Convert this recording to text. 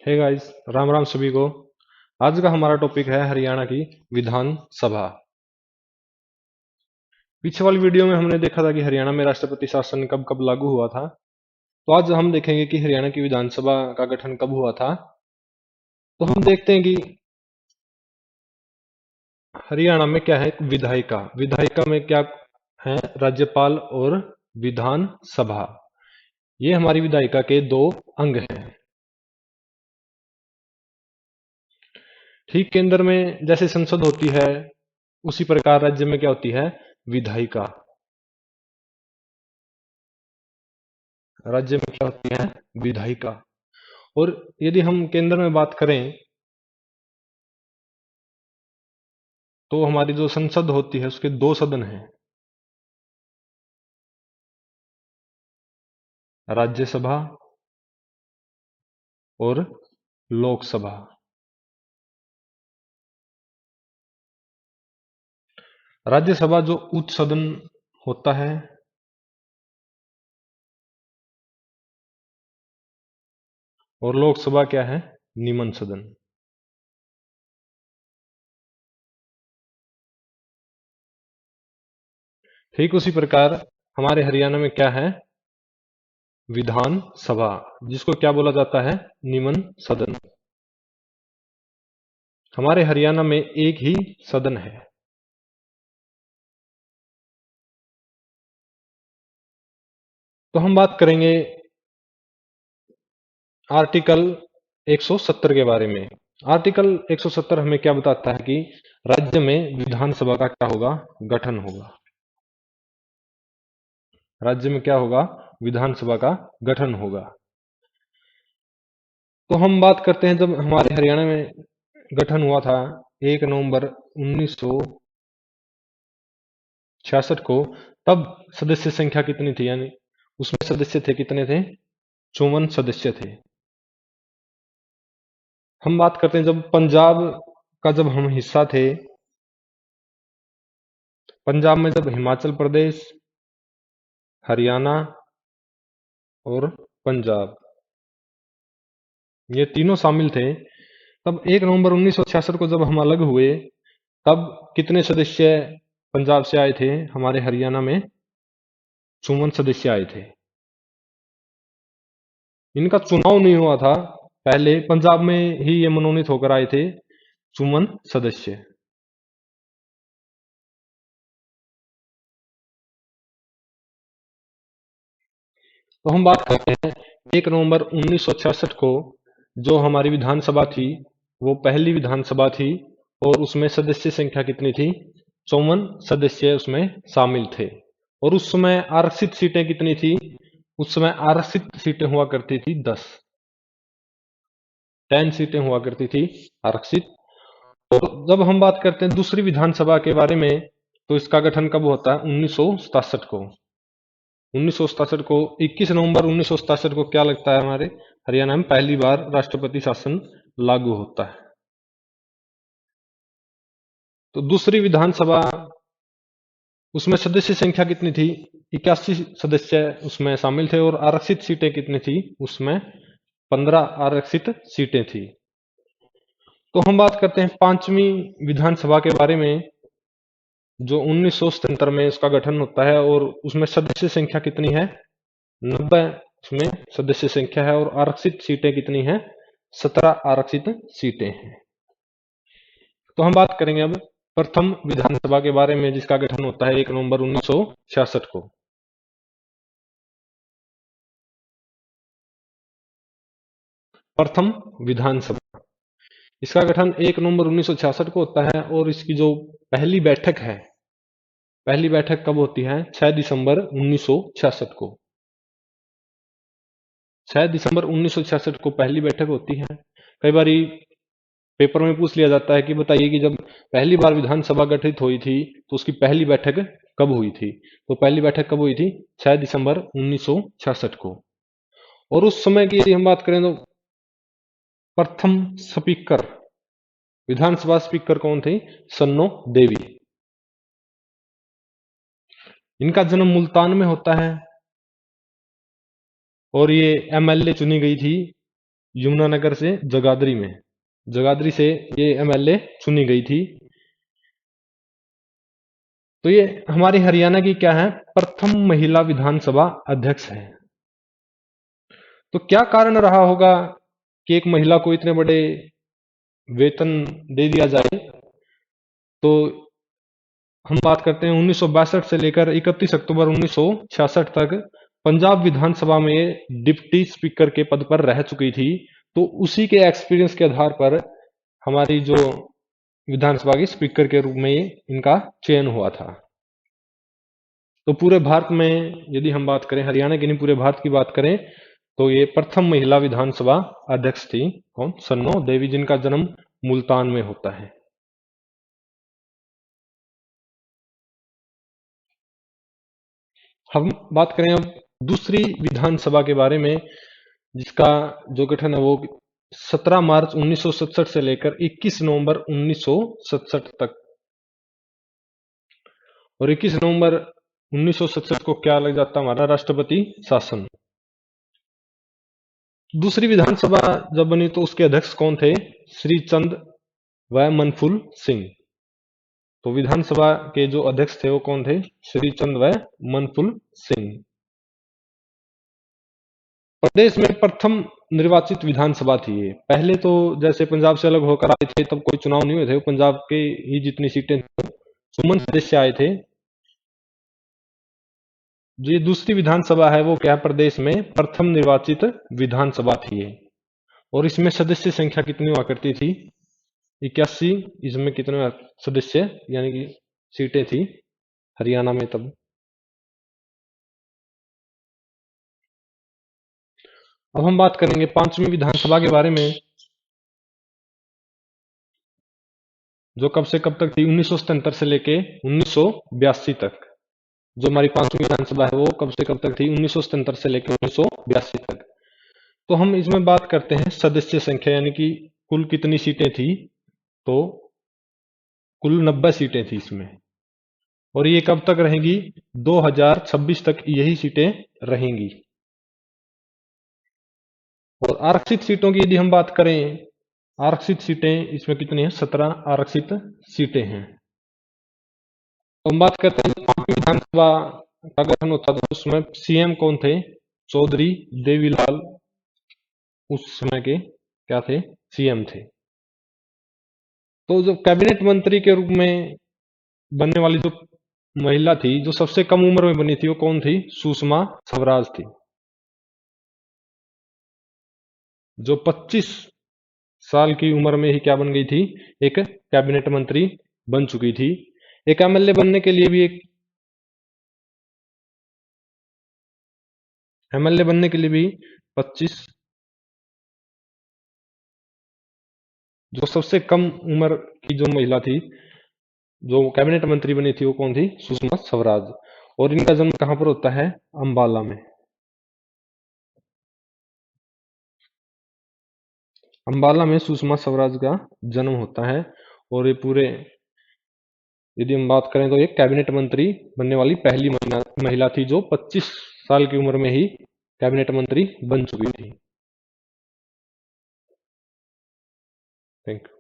Hey guys, Ram Ram सभी को। आज का हमारा टॉपिक है हरियाणा की विधान सभा। पीछे वाली वीडियो में हमने देखा था कि हरियाणा में राष्ट्रपति शासन कब कब लागू हुआ था। तो आज हम देखेंगे कि हरियाणा की विधानसभा का गठन कब हुआ था। तो हम देखते हैं कि हरियाणा में क्या है, विधायिका। विधायिका में क्या है, राज्यपाल और विधान सभा। ये हमारी विधायिका के दो अंग हैं। ठीक केंद्र में जैसे संसद होती है, उसी प्रकार राज्य में क्या होती है, विधायिका। राज्य में क्या होती है, विधायिका। और यदि हम केंद्र में बात करें तो हमारी जो संसद होती है उसके दो सदन हैं, राज्यसभा और लोकसभा। राज्यसभा जो उच्च सदन होता है, और लोकसभा क्या है, निम्न सदन। ठीक उसी प्रकार हमारे हरियाणा में क्या है, विधान सभा, जिसको क्या बोला जाता है, निम्न सदन। हमारे हरियाणा में एक ही सदन है। तो हम बात करेंगे आर्टिकल 170 के बारे में। आर्टिकल 170 हमें क्या बताता है कि राज्य में विधानसभा का क्या होगा, गठन होगा। राज्य में क्या होगा, विधानसभा का गठन होगा। तो हम बात करते हैं, जब हमारे हरियाणा में गठन हुआ था 1 नवंबर 1966 को, तब सदस्य संख्या कितनी थी, यानी उसमें सदस्य थे कितने थे, 54 सदस्य थे। हम बात करते हैं जब पंजाब का जब हम हिस्सा थे, पंजाब में जब हिमाचल प्रदेश, हरियाणा और पंजाब, ये तीनों शामिल थे, तब 1 नवंबर 1966 को जब हम अलग हुए, तब कितने सदस्य पंजाब से आए थे, हमारे हरियाणा में 54 सदस्य आए थे। इनका चुनाव नहीं हुआ था, पहले पंजाब में ही ये मनोनीत होकर आए थे 54 सदस्य। तो हम बात करते हैं 1 नवंबर 1966 को जो हमारी विधानसभा थी, वो पहली विधानसभा थी, और उसमें सदस्य संख्या कितनी थी, 54 सदस्य उसमें शामिल थे। और उस समय आरक्षित सीटें कितनी थी, उस समय आरक्षित सीटें हुआ करती थी 10 सीटें हुआ करती थी आरक्षित। और जब हम बात करते हैं दूसरी विधानसभा के बारे में, तो इसका गठन कब होता है, 1967 को। 1967 को 21 नवंबर 1967 को क्या लगता है, हमारे हरियाणा में पहली बार राष्ट्रपति शासन लागू होता है। तो दूसरी विधानसभा, उसमें सदस्य संख्या कितनी थी, 81 सदस्य उसमें शामिल थे, और आरक्षित सीटें कितनी थी, उसमें 15 आरक्षित सीटें थी। तो हम बात करते हैं पांचवी विधानसभा के बारे में, जो 1977 में उसका गठन होता है, और उसमें सदस्य संख्या कितनी है, 90 उसमें सदस्य संख्या है, और आरक्षित सीटें कितनी हैं, 17 आरक्षित सीटें हैं। तो हम बात करेंगे अब प्रथम विधानसभा के बारे में, जिसका गठन होता है 1 नवंबर 1966 को। प्रथम विधानसभा, इसका गठन 1 नवंबर 1966 को होता है, और इसकी जो पहली बैठक है, पहली बैठक कब होती है, 6 दिसंबर 1966 को। 6 दिसंबर 1966 को पहली बैठक होती है। कई बार पेपर में पूछ लिया जाता है कि बताइए कि जब पहली बार विधानसभा गठित हुई थी, तो उसकी पहली बैठक कब हुई थी। तो पहली बैठक कब हुई थी, 6 दिसंबर 1966 को। और उस समय की यदि हम बात करें, तो प्रथम स्पीकर, विधानसभा स्पीकर कौन थे, सन्नो देवी। इनका जन्म मुल्तान में होता है, और ये एमएलए चुनी गई थी यमुनानगर से जगाधरी में, जगाधरी से ये एमएलए चुनी गई थी। तो ये हमारी हरियाणा की क्या है, प्रथम महिला विधानसभा अध्यक्ष है। तो क्या कारण रहा होगा कि एक महिला को इतने बड़े वेतन दे दिया जाए? तो हम बात करते हैं 1962 से लेकर 31 अक्टूबर 1966 तक पंजाब विधानसभा में डिप्टी स्पीकर के पद पर रह चुकी थी। तो उसी के एक्सपीरियंस के आधार पर हमारी जो विधानसभा की स्पीकर के रूप में इनका चयन हुआ था। तो पूरे भारत में यदि हम बात करें, हरियाणा की नहीं पूरे भारत की बात करें, तो ये प्रथम महिला विधानसभा अध्यक्ष थी। कौन? सन्नो देवी, जिनका जन्म मुल्तान में होता है। हम बात करें अब दूसरी विधानसभा के बारे में, जिसका जो गठन है वो 17 मार्च 1967 से लेकर 21 नवंबर 1967 तक। और 21 नवंबर 1967 को क्या लग जाता हमारा राष्ट्रपति शासन। दूसरी विधानसभा जब बनी तो उसके अध्यक्ष कौन थे? श्री चंद व मनफुल सिंह। तो विधानसभा के जो अध्यक्ष थे वो कौन थे? श्री चंद व मनफुल सिंह। प्रदेश में प्रथम निर्वाचित विधानसभा थी ये। पहले तो जैसे पंजाब से अलग होकर आए थे तब कोई चुनाव नहीं हुए थे, वो पंजाब के ही जितनी सीटें सुमन सदस्य आए थे। जो ये दूसरी विधानसभा है वो क्या प्रदेश में प्रथम निर्वाचित विधानसभा थी ये। और इसमें सदस्य संख्या कितनी हुआ करती थी? 81। इसमें कितने सदस्य यानी कि सीटें थी हरियाणा में तब? अब हम बात करेंगे पांचवी विधानसभा के बारे में, जो कब से कब तक थी? 1977 से लेके 1982 तक। जो हमारी पांचवी विधानसभा है वो कब से कब तक थी? 1977 से लेकर 1982 तक। तो हम इसमें बात करते हैं सदस्य संख्या, यानी कि कुल कितनी सीटें थी? तो कुल 90 सीटें थी इसमें। और ये कब तक रहेंगी? 2026 तक यही सीटें रहेंगी। और आरक्षित सीटों की यदि हम बात करें, आरक्षित सीटें इसमें कितनी हैं? 17 आरक्षित सीटें हैं। तो हम बात करते हैं पांचवी विधानसभा का गठन होता था, उसमें सीएम कौन थे? चौधरी देवीलाल उस समय के क्या थे? सीएम थे। तो जो कैबिनेट मंत्री के रूप में बनने वाली जो महिला थी, जो सबसे कम उम्र में बनी थी, वो कौन थी? सुषमा स्वराज थी, जो 25 साल की उम्र में ही क्या बन गई थी? एक कैबिनेट मंत्री बन चुकी थी। एक एमएलए बनने के लिए भी एक एमएलए बनने के लिए भी 25, जो सबसे कम उम्र की जो महिला थी जो कैबिनेट मंत्री बनी थी वो कौन थी? सुषमा स्वराज। और इनका जन्म कहां पर होता है? अंबाला में। अंबाला में सुषमा स्वराज का जन्म होता है। और ये पूरे यदि हम बात करें तो ये कैबिनेट मंत्री बनने वाली पहली महिला थी जो 25 साल की उम्र में ही कैबिनेट मंत्री बन चुकी थी। Thank you.